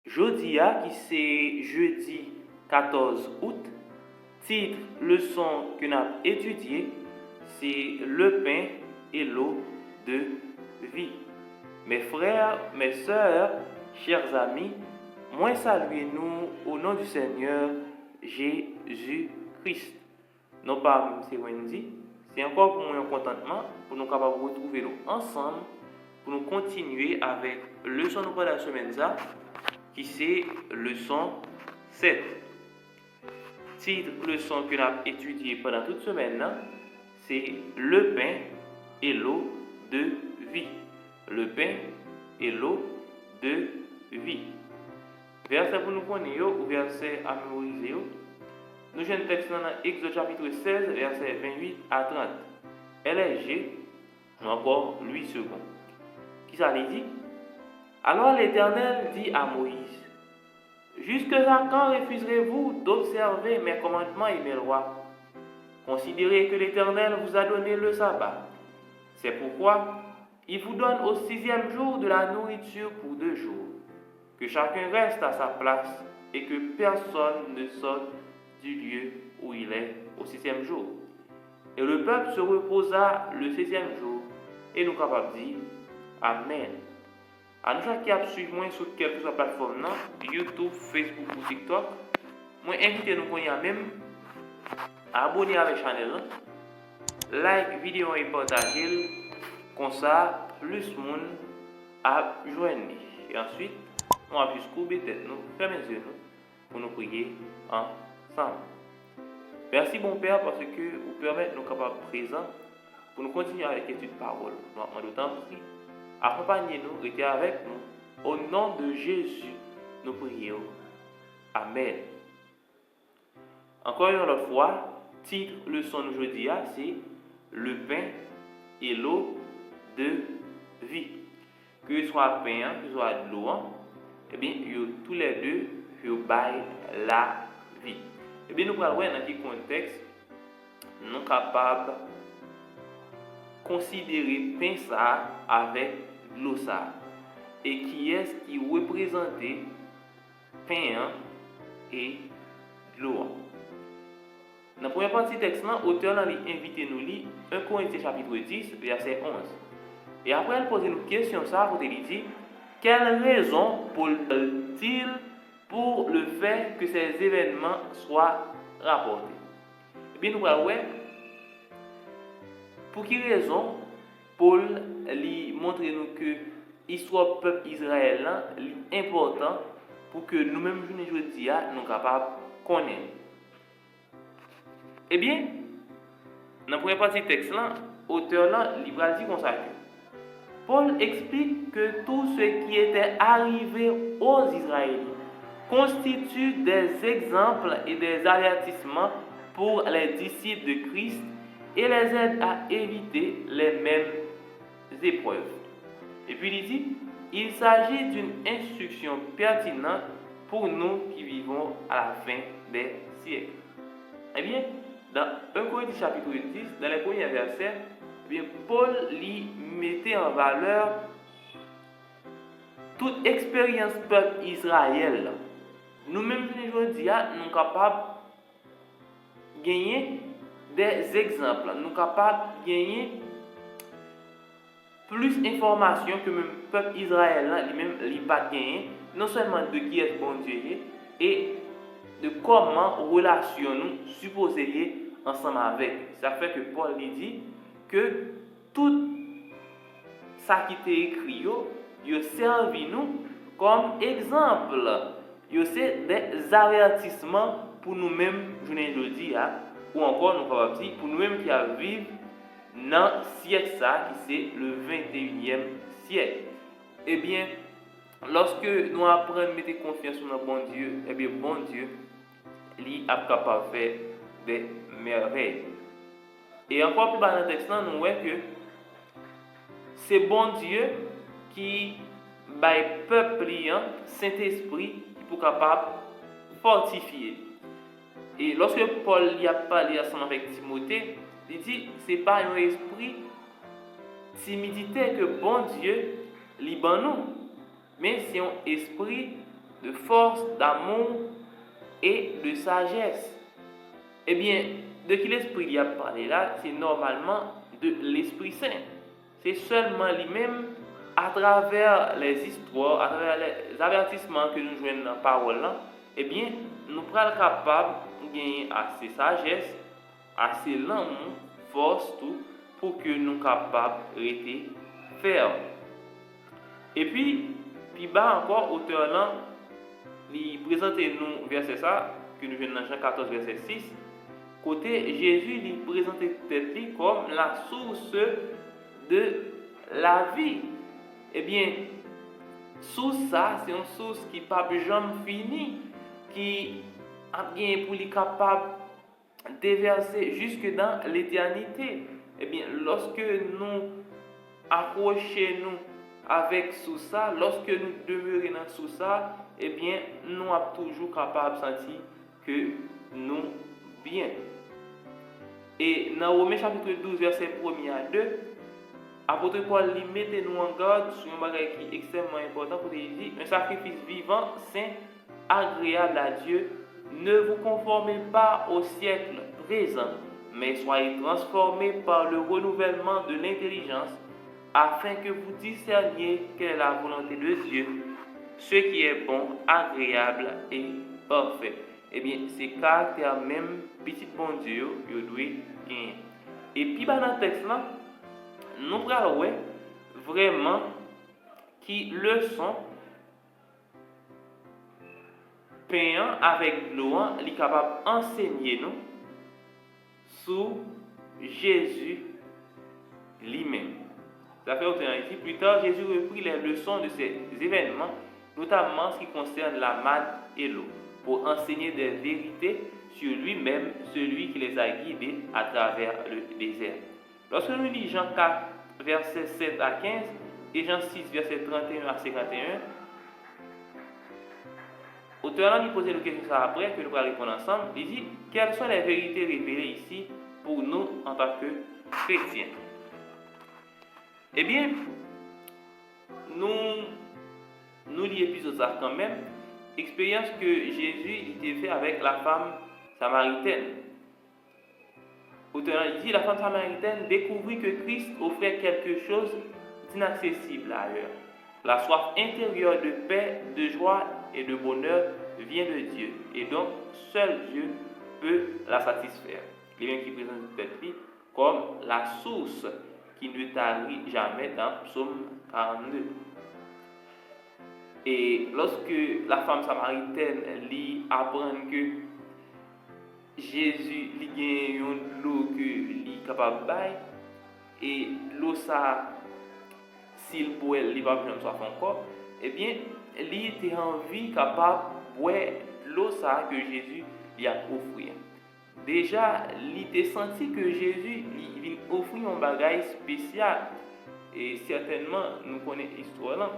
Jodi a qui c'est jeudi 14 août, titre leçon que nous avons étudié, c'est le pain et l'eau de vie. Mes frères, mes sœurs, chers amis, moi saluez nous au nom du Seigneur Jésus-Christ. Non pas M. Wendy, c'est encore pour moi un contentement pour nous capables de retrouver nous ensemble pour nous continuer avec leçon de la semaine qui c'est leçon 7. Titre leçon que nous avons étudié pendant toute semaine, c'est le pain et l'eau de vie. Le pain et l'eau de vie. Verset pour nous connaître ou verset à mémoriser. Nous avons un texte dans Exode chapitre 16, verset 28 à 30. LSG, ou encore Louis II. Qui ça dit? Alors l'Éternel dit à Moïse, jusqu'à quand refuserez-vous d'observer mes commandements et mes lois? Considérez que l'Éternel vous a donné le sabbat. C'est pourquoi il vous donne au 6e jour de la nourriture pour 2 jours. Que chacun reste à sa place et que personne ne sorte du lieu où il est au 6e jour. Et le peuple se reposa le 16e jour et nous capables de dire Amen. À nous qui a suivi moi sur quelque soit plateforme YouTube, Facebook ou TikTok, moi invite nous connaître même à abonner avec la chaîne, like vidéo et partager comme ça plus de monde à joindre. Et ensuite, on va plus couper tête nous, fermer les yeux nous pour nous prier ensemble. Merci bon Père parce que vous permettez nous capables présents pour nous continuer avec l'étude de parole. Nous t'en prie. Accompagnez-nous, restez avec nous. Au nom de Jésus, nous prions. Amen. Encore une autre fois, titre leçon d'aujourd'hui, c'est le pain et l'eau de vie. Que ce soit pain, que ce soit de l'eau, eh bien, tous les deux, ils baillent la vie. Eh bien, nous allons voir dans quel contexte nous sommes capables de considérer pain ça avec l'eau ça. Et qui est-ce qui représente pain et l'eau. Dans la première partie du texte, l'auteur a invité nous à lire 1 Corinthiens chapitre 10, verset 11. Et après, il pose une question, ça, pour il dit, quelle raison Paul-t-il pour le fait que ces événements soient rapportés? Et bien, nous allons voir, pour quelle raison Paul lui montre nous que l'histoire du peuple israélien est importante pour que nous-mêmes, aujourd'hui, nous sommes capables de connaître. Eh bien, dans la première partie du texte, l'auteur il va dire comme ça que Paul explique que tout ce qui était arrivé aux Israéliens constitue des exemples et des avertissements pour les disciples de Christ et les aide à éviter les mêmes épreuves. Et puis il dit, il s'agit d'une instruction pertinente pour nous qui vivons à la fin des siècles. Eh bien, dans 1 Corinthiens chapitre 10, dans les premiers versets, eh bien, Paul lui mettait en valeur toute expérience peuple Israël. Nous-mêmes, aujourd'hui, nous sommes capables de gagner des exemples. Nous sommes capables de gagner plus d'informations que même peuple israélien lui-même n'a pas gagné. Non seulement de qui est bon Dieu et de comment relation nous supposés ensemble avec. Ça fait que Paul lui dit que tout ça qui est écrit, il servi nous comme exemple. C'est des avertissements pour nous-mêmes, je ne dis ou encore nous pouvons dire pour nous-mêmes qui vivons dans le siècle ça, qui c'est le 21e siècle. Eh bien, lorsque nous apprenons à mettre confiance sur notre bon Dieu, eh bien, bon Dieu, il est capable de faire des merveilles. Et encore plus bas dans le texte, nous voyons que c'est bon Dieu qui, par le peuple, Saint-Esprit, pour capable de fortifier. Et lorsque Paul y a parlé ensemble avec Timothée, il dit ce n'est pas un esprit timidité que bon Dieu libère nous, mais c'est un esprit de force, d'amour et de sagesse. Eh bien, de qui l'Esprit y a parlé là, c'est normalement de l'Esprit Saint. C'est seulement lui-même, à travers les histoires, à travers les avertissements que nous jouons dans la parole là, eh bien, nous sommes capables de gagner assez de sagesse, assez l'amour, force, tout, pour que nous soyons capables de rester fermes. Et puis bas encore, auteur là, il présente nous verset ça, que nous venons dans Jean 14, verset 6, côté Jésus, il présente tête comme la source de la vie. Eh bien, source ça, c'est une source qui n'est pas jamais finie, qui a bien pour les capable de déverser jusque dans l'éternité. Eh bien, lorsque nous accrochons avec sous ça, lorsque nous demeurons dans sous ça, eh bien, nous sommes toujours capables de sentir que nous bien. Et dans Romains chapitre 12, verset 1 à 2, apôtre Paul lui mettez nous en garde sur un bagage qui est extrêmement important pour dire un sacrifice vivant, saint, agréable à Dieu. Ne vous conformez pas au siècle présent, mais soyez transformés par le renouvellement de l'intelligence, afin que vous discerniez quelle est la volonté de Dieu, ce qui est bon, agréable et parfait. Eh bien, c'est caractère même petit bon Dieu, vous devez gagner. Et puis, dans le texte là, nous allons vraiment qui leçon payant avec gloire, il est capable d'enseigner nous sur Jésus lui-même. Ça fait autant ici. Plus tard, Jésus reprit les leçons de ces événements, notamment ce qui concerne la manne et l'eau, pour enseigner des vérités sur lui-même, celui qui les a guidés à travers le désert. Lorsque nous lisons Jean 4, versets 7 à 15, et Jean 6, versets 31 à 51, l'auteur nous pose une question après, que nous allons répondre ensemble. Il dit, quelles sont les vérités révélées ici pour nous en tant que chrétiens? Eh bien, nous lisons l'épisode ça quand même, expérience que Jésus était fait avec la femme samaritaine. Auteur dit, la femme samaritaine découvrit que Christ offrait quelque chose d'inaccessible ailleurs. La soif intérieure de paix, de joie et de bonheur vient de Dieu. Et donc, seul Dieu peut la satisfaire. Il y a qui présente peut-être comme la source qui ne tarit jamais dans Psaume 42. Et lorsque la femme samaritaine apprend que Jésus a une l'eau que est capable de bailler, et l'eau ça, s'il boit, il va bien soif encore, eh bien, il était envie capable de boire l'eau ça que Jésus lui a offert. Déjà, il était senti que Jésus lui offrit un bagage spécial. Et certainement, nous connaissons l'histoire là.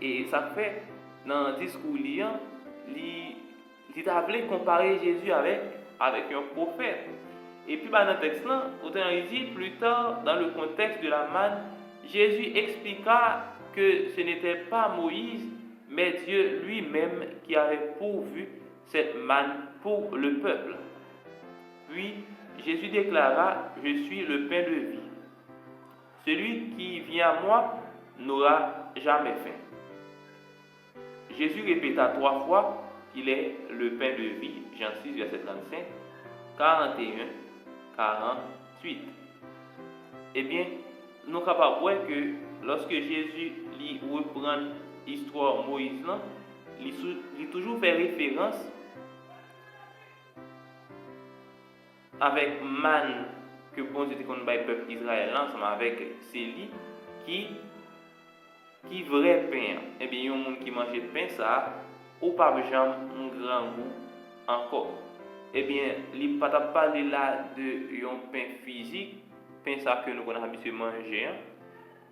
Et ça fait, dans le discours liant, il a voulu comparer Jésus avec un prophète. Et puis, dans le texte là, autant il dit, plus tard, dans le contexte de la manne, Jésus expliqua que ce n'était pas Moïse, mais Dieu lui-même qui avait pourvu cette manne pour le peuple. Puis, Jésus déclara, « Je suis le pain de vie. Celui qui vient à moi n'aura jamais faim. » Jésus répéta 3 fois qu'il est le pain de vie, Jean 6, verset 35, 41, 48. Eh bien, nous sommes capables de voir que lorsque Jésus reprend l'histoire de Moïse, il toujours fait référence avec manne que bon Dieu qu'on bail peuple Israël ensemble avec Célie qui vrai pain. Eh bien, il y a un monde qui mange de pain ça ou pas jamais un grand goût encore. Eh bien, il pas parler là de un pain physique, pain ça que nous avons habitué à manger,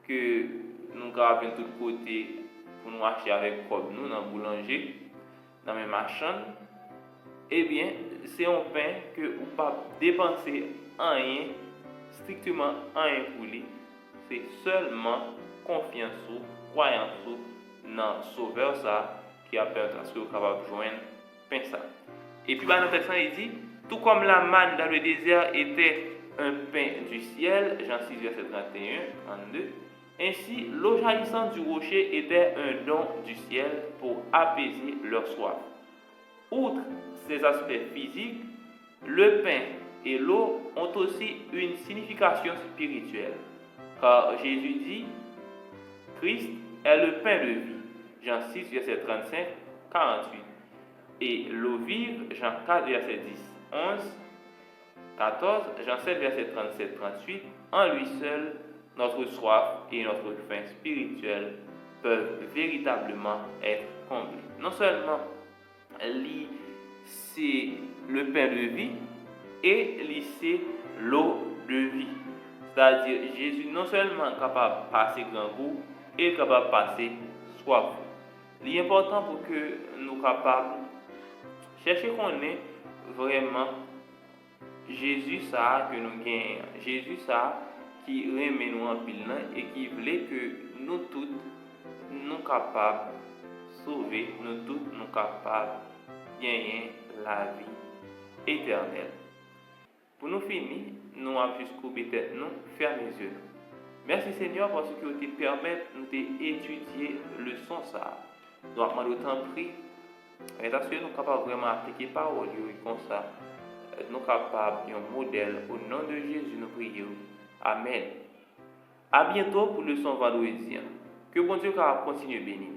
que nous avons de tous côtés pour nous acheter avec comme nous dans boulanger, dans mes marchands. Eh bien, c'est un pain que vous ne pouvez pas dépenser rien, strictement rien pour lui. C'est seulement confiance ou croyance dans le Sauveur ça qui a permis à ce que vous capable de joindre pain ça. Et puis dans le texte il dit tout comme la manne dans le désert était un pain du ciel, Jean 6 verset 31 32, ainsi l'eau jaillissante du rocher était un don du ciel pour apaiser leur soif. Outre ces aspects physiques, le pain et l'eau ont aussi une signification spirituelle, car Jésus dit Christ est le pain de vie, Jean 6 verset 35 48, et l'eau vive, Jean 4 verset 10 11 14, Jean 7 verset 37 38, en lui seul notre soif et notre faim spirituelle peuvent véritablement être comblées. Non seulement c'est le pain de vie et c'est l'eau de vie. C'est-à-dire Jésus non seulement capable de passer grand goût, il est capable de passer soif. Il est important pour que nous capables chercher qu'on est vraiment Jésus ça que nous gagnons. Jésus ça qui remet nous en pile et qui voulait que nous tous nous capables sauver, nous tous nous capables gagner la vie éternelle. Pour nous finir, nous avons jusqu'au peut-être nous fermer les yeux. Merci Seigneur parce que vous te permettez de nous étudier le son ça. Nous avons autant pris. Et parce que nous sommes capables vraiment appliquer parole comme ça. Nous sommes capables d'un modèle. Au nom de Jésus, nous prions. Amen. À bientôt pour le son vendredi. Que bon Dieu continue à bénir.